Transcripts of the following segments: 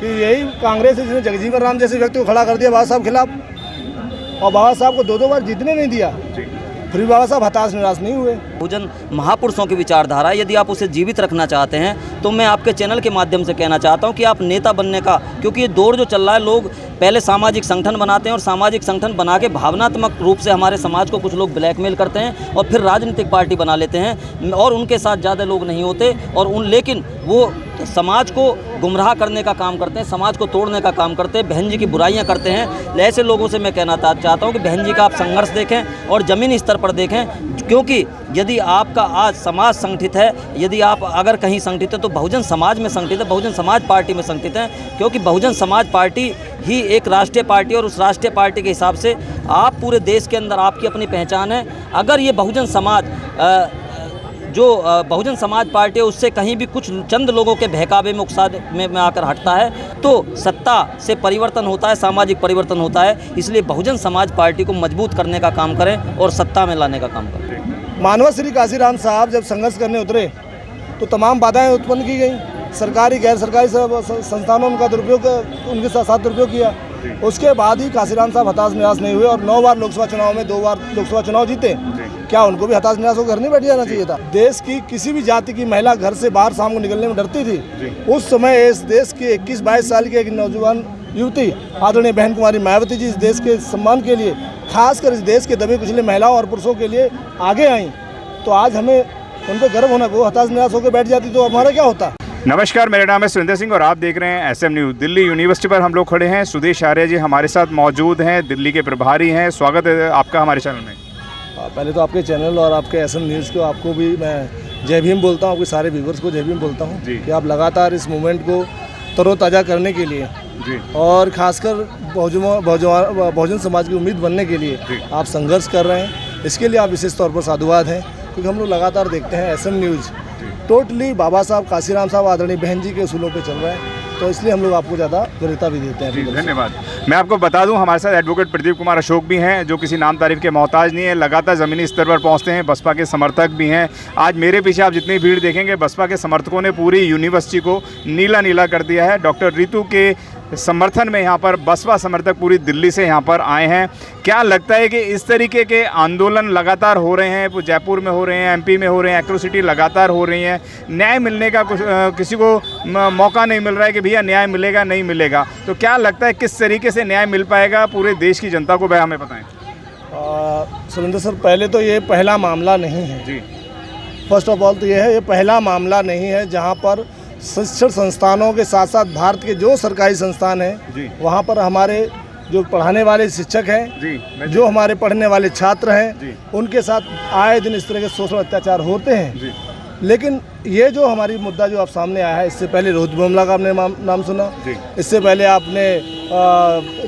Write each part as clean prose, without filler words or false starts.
कि यही कांग्रेस है जिसने जगजीवन राम जैसे व्यक्ति को खड़ा कर दिया बाबा साहब खिलाफ, और बाबा साहब को 2-2 बार जीतने नहीं दिया, फिर बाबा साहब हताश निराश नहीं हुए। बहुजन महापुरुषों की विचारधारा, यदि आप उसे जीवित रखना चाहते हैं तो मैं आपके चैनल के माध्यम से कहना चाहता हूं कि आप नेता बनने का, क्योंकि ये दौर जो चल रहा है, लोग पहले सामाजिक संगठन बनाते हैं और सामाजिक संगठन बना के भावनात्मक रूप से हमारे समाज को कुछ लोग ब्लैकमेल करते हैं और फिर राजनीतिक पार्टी बना लेते हैं और उनके साथ ज़्यादा लोग नहीं होते और लेकिन वो समाज को गुमराह करने का काम करते हैं, समाज को तोड़ने का काम करते हैं, बहन जी की बुराइयां करते हैं। ऐसे लोगों से मैं कहना चाहता हूं कि बहन जी का आप संघर्ष देखें और ज़मीनी स्तर पर देखें, क्योंकि यदि आपका आज समाज संगठित है, यदि आप अगर कहीं संगठित है तो बहुजन समाज में संगठित है, बहुजन समाज पार्टी में संगठित है, क्योंकि बहुजन समाज पार्टी ही एक राष्ट्रीय पार्टी और उस राष्ट्रीय पार्टी के हिसाब से आप पूरे देश के अंदर आपकी अपनी पहचान है। अगर ये बहुजन समाज बहुजन समाज पार्टी है उससे कहीं भी कुछ चंद लोगों के बहकावे में उकसावे में आकर हटता है तो सत्ता से परिवर्तन होता है, सामाजिक परिवर्तन होता है। इसलिए बहुजन समाज पार्टी को मजबूत करने का काम करें और सत्ता में लाने का काम करें। मानव श्री काशीराम साहब जब संघर्ष करने उतरे तो तमाम बाधाएं उत्पन्न की गई, सरकारी गैर सरकारी संस्थानों उनका दुरुपयोग, उनके साथ दुरुपयोग किया। उसके बाद ही काशीराम साहब हताश निराश नहीं हुए और 9 बार लोकसभा चुनाव में 2 बार लोकसभा चुनाव जीते। क्या उनको भी हताश निराश होकर घर नहीं बैठ जाना चाहिए था? देश की किसी भी जाति की महिला घर से बाहर शाम को निकलने में डरती थी। उस समय इस देश की 21-22 साल की एक नौजवान युवती आदरणीय बहन कुमारी मायावती जी इस देश के सम्मान के लिए, खासकर इस देश के दबे कुचले महिलाओं और पुरुषों के लिए आगे आई। तो आज हमें उन पर गर्व होना, वो हताश निराश होकर बैठ जाती तो हमारा क्या होता। नमस्कार, मेरा नाम है सुरेंद्र सिंह और आप देख रहे हैं SM न्यूज़। दिल्ली यूनिवर्सिटी पर हम लोग खड़े हैं। सुदेश आर्य जी हमारे साथ मौजूद हैं, दिल्ली के प्रभारी हैं। स्वागत है आपका हमारे चैनल में। पहले तो आपके चैनल और आपके SM न्यूज़ को, आपको भी मैं जय भीम बोलता हूँ, आपके सारे व्यूवर्स को जय भीम बोलता हूँ कि आप लगातार इस मूवमेंट को तरोताज़ा करने के लिए और ख़ासकर बहुजन समाज की उम्मीद बनने के लिए आप संघर्ष कर रहे हैं। इसके लिए आप विशेष तौर पर साधुवाद हैं, क्योंकि हम लोग लगातार देखते हैं SM न्यूज़ टोटली बाबा साहब काशीराम साहब आदरणीय बहन जी के उसूलों पे चल रहा है, तो इसलिए हम लोग आपको ज़्यादा वरीयता भी देते हैं। धन्यवाद। मैं आपको बता दूं हमारे साथ एडवोकेट प्रदीप कुमार अशोक भी हैं, जो किसी नाम तारीफ के मोहताज नहीं है, लगातार ज़मीनी स्तर पर पहुंचते हैं, बसपा के समर्थक भी हैं। आज मेरे पीछे आप जितनी भीड़ देखेंगे, बसपा के समर्थकों ने पूरी यूनिवर्सिटी को नीला नीला कर दिया है। डॉक्टर रितु के समर्थन में यहाँ पर बसपा समर्थक पूरी दिल्ली से यहाँ पर आए हैं। क्या लगता है कि इस तरीके के आंदोलन लगातार हो रहे हैं, जयपुर में हो रहे हैं, MP में हो रहे हैं, एट्रोसिटी लगातार हो रही हैं, न्याय मिलने का कुछ किसी को मौका नहीं मिल रहा है कि भैया न्याय मिलेगा नहीं मिलेगा, तो क्या लगता है किस तरीके से न्याय मिल पाएगा पूरे देश की जनता को? भाई हमें बताएं। सुरेंद्र सर, पहले तो ये पहला मामला नहीं है जी। फर्स्ट ऑफ ऑल तो ये है, ये पहला मामला नहीं है जहाँ पर शिक्षण संस्थानों के साथ साथ भारत के जो सरकारी संस्थान हैं वहाँ पर हमारे जो पढ़ाने वाले शिक्षक हैं, जो हमारे पढ़ने वाले छात्र हैं, उनके साथ आए दिन इस तरह के शोषण अत्याचार होते हैं। लेकिन ये जो हमारी मुद्दा जो आप सामने आया है, इससे पहले रोहित बोमला का आपने नाम सुना, इससे पहले आपने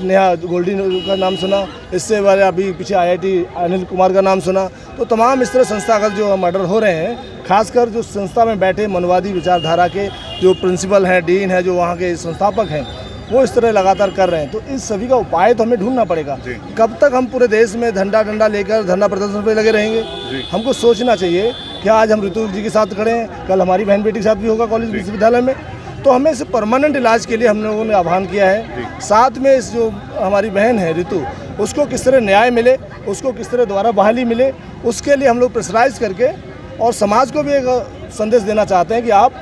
नेहा गोल्डी का नाम सुना, इससे पहले अभी पीछे IIT अनिल कुमार का नाम सुना। तो तमाम इस तरह संस्थागत जो मर्डर हो रहे हैं, खासकर जो संस्था में बैठे मनवादी विचारधारा के जो प्रिंसिपल हैं, डीन हैं, जो वहाँ के संस्थापक हैं, वो इस तरह लगातार कर रहे हैं। तो इस सभी का उपाय तो हमें ढूंढना पड़ेगा। कब तक हम पूरे देश में डंडा लेकर धरना प्रदर्शन पे लगे रहेंगे? हमको सोचना चाहिए कि आज हम ऋतु जी के साथ खड़े हैं, कल हमारी बहन बेटी के साथ भी होगा कॉलेज विश्वविद्यालय में। तो हमें इस परमानेंट इलाज के लिए हम लोगों ने आह्वान किया है। साथ में इस जो हमारी बहन है ऋतु, उसको किस तरह न्याय मिले, उसको किस तरह दोबारा बहाली मिले, उसके लिए हम लोग प्रेशराइज करके और समाज को भी एक संदेश देना चाहते हैं कि आप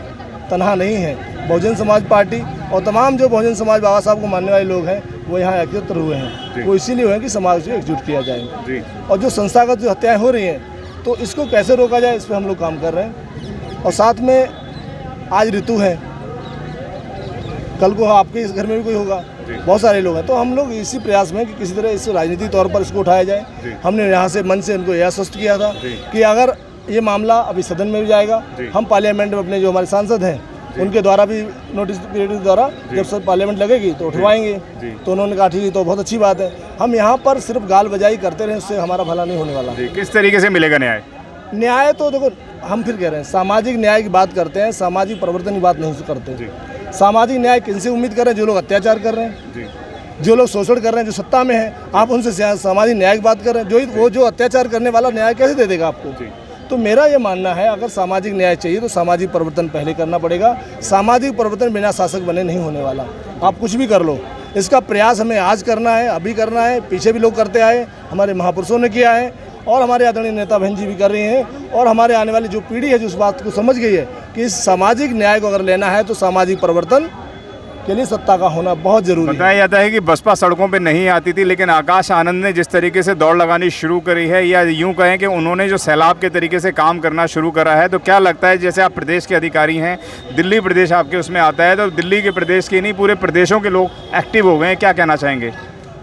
तनहा नहीं हैं। बहुजन समाज पार्टी और तमाम जो बहुजन समाज बाबा साहब को मानने वाले लोग हैं वो यहाँ एकत्र हुए हैं। वो इसीलिए हुए हैं कि समाज को एकजुट किया जाए। और जो संस्थागत जो हत्याएँ हो रही हैं, तो इसको कैसे रोका जाए, इस पर हम लोग काम कर रहे हैं। और साथ में आज ऋतु है, कल को आपके इस घर में भी कोई होगा, बहुत सारे लोग हैं। तो हम लोग इसी प्रयास में कि किसी तरह इस राजनीतिक तौर पर इसको उठाया जाए। हमने यहाँ से मन से उनको यह आश्वस्त किया था कि अगर ये मामला अभी सदन में भी जाएगा, हम पार्लियामेंट में अपने जो हमारे सांसद हैं उनके द्वारा भी नोटिस पीरियड के द्वारा जब सब पार्लियामेंट लगेगी तो उठवाएंगे। तो उन्होंने कहा ठीक है, तो बहुत अच्छी बात है। हम यहाँ पर सिर्फ गाल बजाई करते रहे, उससे हमारा भला नहीं होने वाला। किस तरीके से मिलेगा न्याय? न्याय तो देखो, हम फिर कह रहे हैं सामाजिक न्याय की बात करते हैं, सामाजिक परिवर्तन की बात नहीं करते। सामाजिक न्याय किनसे उम्मीद कर रहे हैं? जो लोग अत्याचार कर रहे हैं, जो लोग शोषण कर रहे हैं, जो सत्ता में है, आप उनसे सामाजिक न्याय की बात कर रहे हैं। वो जो अत्याचार करने वाला न्याय कैसे दे देगा आपको? तो मेरा ये मानना है, अगर सामाजिक न्याय चाहिए तो सामाजिक परिवर्तन पहले करना पड़ेगा। सामाजिक परिवर्तन बिना शासक बने नहीं होने वाला। आप कुछ भी कर लो। इसका प्रयास हमें आज करना है, अभी करना है, पीछे भी लोग करते आए, हमारे महापुरुषों ने किया है और हमारे आदरणीय नेता बहन जी भी कर रही हैं। और हमारे आने वाली जो पीढ़ी है जो उस बात को समझ गई है कि इस सामाजिक न्याय को अगर लेना है तो सामाजिक परिवर्तन के लिए सत्ता का होना बहुत जरूरी है। बताया जाता है कि बसपा सड़कों पे नहीं आती थी, लेकिन आकाश आनंद ने जिस तरीके से दौड़ लगानी शुरू करी है, या यूं कहें कि उन्होंने जो सैलाब के तरीके से काम करना शुरू करा है, तो क्या लगता है, जैसे आप प्रदेश के अधिकारी हैं, दिल्ली प्रदेश आपके उसमें आता है, तो दिल्ली के प्रदेश के नहीं पूरे प्रदेशों के लोग एक्टिव हो गए हैं, क्या कहना चाहेंगे?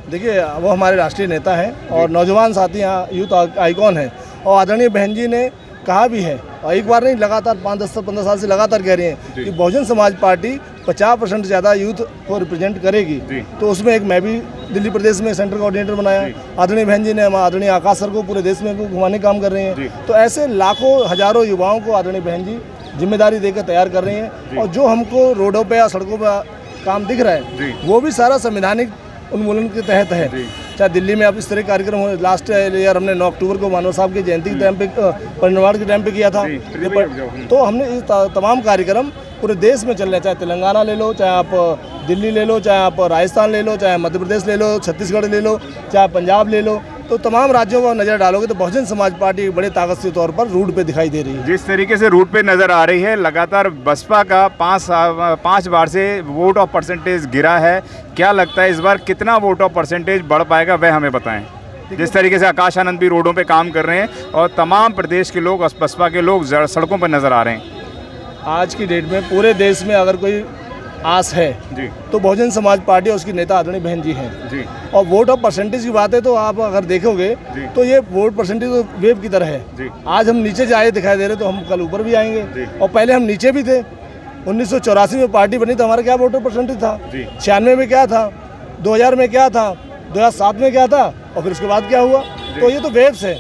देखिए, वो हमारे राष्ट्रीय नेता हैं और नौजवान साथी यहाँ यूथ आइकॉन हैं और आदरणीय बहन जी ने कहा भी है और एक बार नहीं, लगातार 5-10-15 साल से लगातार कह रही हैं कि बहुजन समाज पार्टी 50% ज़्यादा यूथ को रिप्रेजेंट करेगी। तो उसमें एक मैं भी दिल्ली प्रदेश में सेंट्रल कोऑर्डिनेटर बनाया। आदरणीय बहन जी ने आदरणीय आकाश सर को पूरे देश में घुमाने काम कर रहे हैं। तो ऐसे लाखों हजारों युवाओं को आदरणीय बहन जी जिम्मेदारी देकर तैयार कर रही हैं और जो हमको रोडों पर या सड़कों पर काम दिख रहा है वो भी सारा संवैधानिक उन्मूलन के तहत है। चाहे दिल्ली में अब इस तरह कार्यक्रम हो, लास्ट ईयर हमने 9 अक्टूबर को मानव साहब की जयंती के टाइम पे परिनिर्वाण के टाइम पे किया था। तो हमने इस तमाम कार्यक्रम पूरे देश में चल रहे हैं, चाहे तेलंगाना ले लो, चाहे आप दिल्ली ले लो, चाहे आप राजस्थान ले लो, चाहे मध्य प्रदेश ले लो, छत्तीसगढ़ ले लो, चाहे पंजाब ले लो, तो तमाम राज्यों पर नज़र डालोगे तो बहुजन समाज पार्टी एक बड़े ताकत के तौर पर रूट पे दिखाई दे रही है। जिस तरीके से रूट पे नज़र आ रही है, लगातार बसपा का 5 बार से वोट ऑफ परसेंटेज गिरा है, क्या लगता है इस बार कितना वोट ऑफ परसेंटेज बढ़ पाएगा, वह हमें बताएं। जिस तरीके से आकाश आनंद भी रोडों पे काम कर रहे हैं और तमाम प्रदेश के लोग, बसपा के लोग सड़कों पर नज़र आ रहे हैं। आज की डेट में पूरे देश में अगर कोई आस है तो बहुजन समाज पार्टी और उसकी नेता आदरणीय बहन जी हैं। और वोट ऑफ परसेंटेज की बात है तो आप अगर देखोगे तो ये वोट परसेंटेज तो वेव की तरह है। आज हम नीचे जाए दिखाई दे रहे तो हम कल ऊपर भी आएंगे और पहले हम नीचे भी थे। 1984 में पार्टी बनी तो हमारा क्या वोट ऑफ परसेंटेज था, 96 में क्या था, 2000 में क्या था, 2007 में क्या था और फिर उसके बाद क्या हुआ। तो ये तो वेव्स है,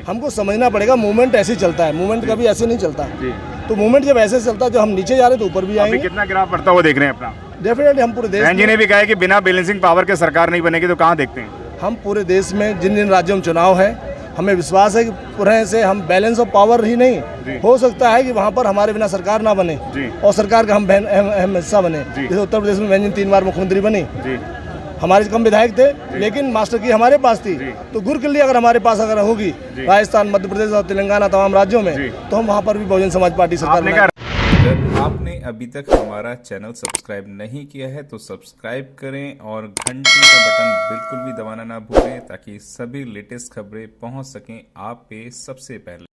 हमको समझना पड़ेगा। मूवमेंट ऐसे ही चलता है, मूवमेंट कभी ऐसे नहीं चलता। तो मूवमेंट जब ऐसे चलता है जो हम नीचे जा रहे हैं तो ऊपर भी आएंगे। कितना गिराव पड़ता है वो देख रहे हैं अपना। डेफिनेटली हम पूरे देश बहन जी ने भी कहा है कि बिना बैलेंसिंग पावर के सरकार नहीं बनेगी, तो कहाँ देखते हैं? हम पूरे देश में जिन जिन राज्यों में चुनाव है हमें विश्वास है कि पूरे से हम बैलेंस ऑफ पावर ही नहीं, हो सकता है कि वहाँ पर हमारे बिना सरकार ना बने और सरकार का हम अहम हिस्सा बने। जैसे उत्तर प्रदेश में बहन जी 3 बार मुख्यमंत्री बनी, हमारे कम विधायक थे लेकिन मास्टर की हमारे पास थी। तो गुरकिल्ली अगर हमारे पास अगर होगी राजस्थान, मध्य प्रदेश और तेलंगाना तमाम राज्यों में, तो हम वहाँ पर भी बहुजन समाज पार्टी सरकार। अगर आपने अभी तक हमारा चैनल सब्सक्राइब नहीं किया है तो सब्सक्राइब करें और घंटी का बटन बिल्कुल भी दबाना ना भूलें ताकि सभी लेटेस्ट खबरें पहुंच सकें आप पे सबसे पहले।